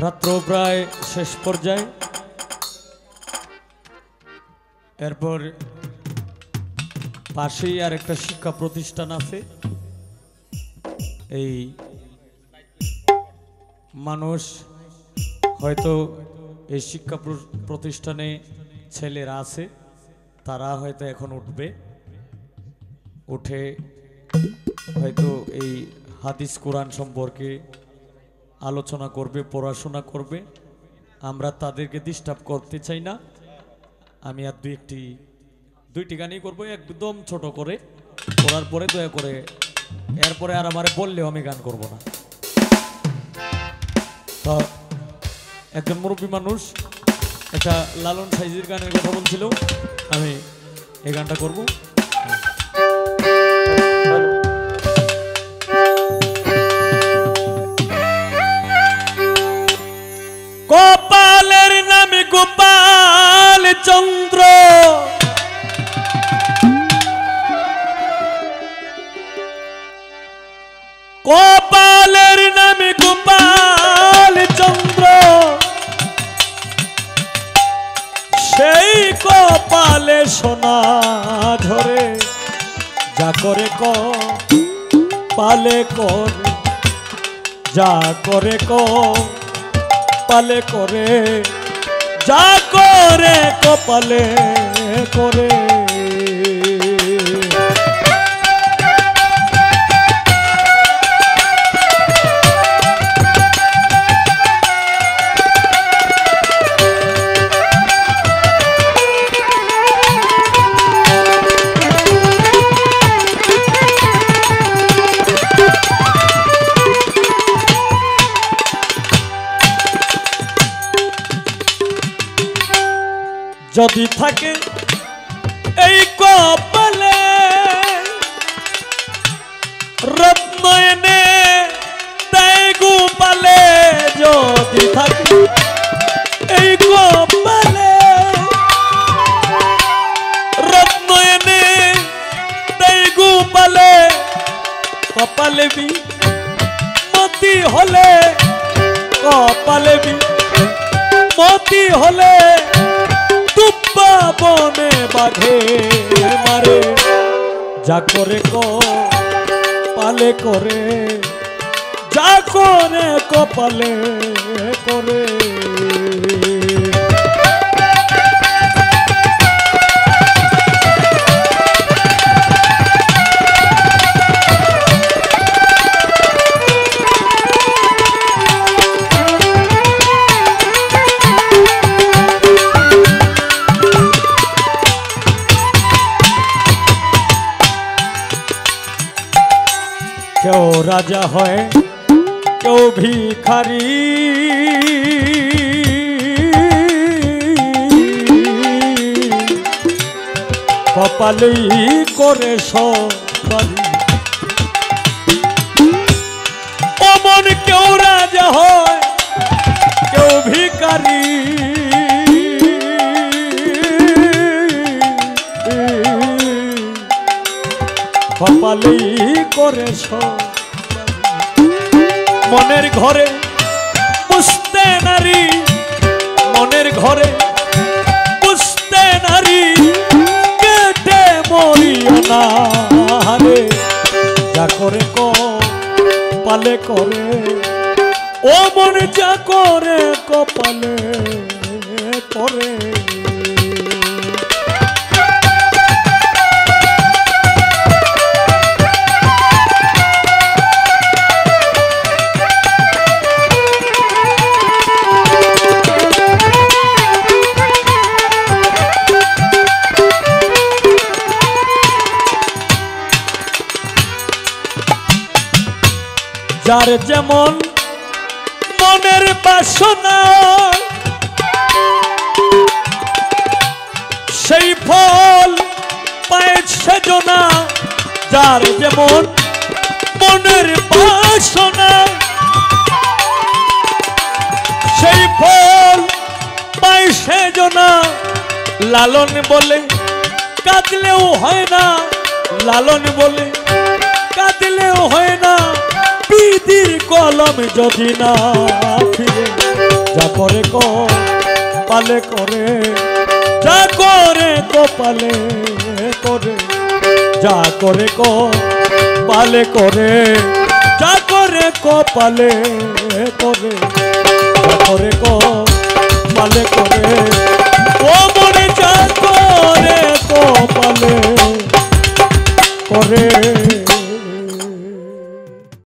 রাত্র প্রায় শেষ পর্যায়ে। এরপর পাশেই আর একটা শিক্ষা প্রতিষ্ঠান আছে। এই মানুষ হয়তো এই শিক্ষা প্রতিষ্ঠানে ছেলেরা আছে, তারা হয়তো এখন উঠবে, উঠে হয়তো এই হাদিস কোরআন সম্পর্কে আলোচনা করবে, পড়াশোনা করবে। আমরা তাদেরকে ডিস্টার্ব করতে চাই না। আমি আর দুইটি গানই করবো, একদম ছোট করে করার পরে দয়া করে এরপরে আর আমারে বললেও আমি গান করব না। তো একজন মুরব্বী মানুষ একটা লালন সাইজির গানের কথা বলছিল, আমি এই গানটা করব। কপালের নামে গোপাল চন্দ্র, কপালের নামে গোপাল চন্দ্র, সেই কপালে সোনা ধরে, যা করে পালে করে, যা করে পালে করে, যা করে কপালে করে। যদি থাকে এই কপালে রত্ন এনে দেয় গোপালে, যদি থাকে এই কপালে রত্ন এনে দেয় গোপালে, কপালে বি মতি হলে, কপালে বি মতি হলে বনে বাঘে মারে, যা করে পালে করে, যা করে কপালে করে। কেউ রাজা হয়, কেউ ভিখারি, কপালেই করে সবারি। অমন কেউ রাজা হয়, কেউ ভিখারি, কপালেই করে মনের ঘরে পুষতে নারী, মনের ঘরে পুষতে নারী, কেটে মরিও না রে, যা করে পালে করে, ও মন যা করে কপালে করে। যার যেমন মনের বাসনা, সেই ফল পায় সেজনা। যার যেমন মনের বাসনা, সেই ফল পায় সেজনা। লালন বলে কাঁদলেও হয় না লালন বলে, কাঁদলেও হয় না বিধির কলম যদি না ফিরে। যা করে কপালে করে, যা করে কপালে করে, যা করে কপালে করে, যা করে কপালে করে, যা করে কপালে করে।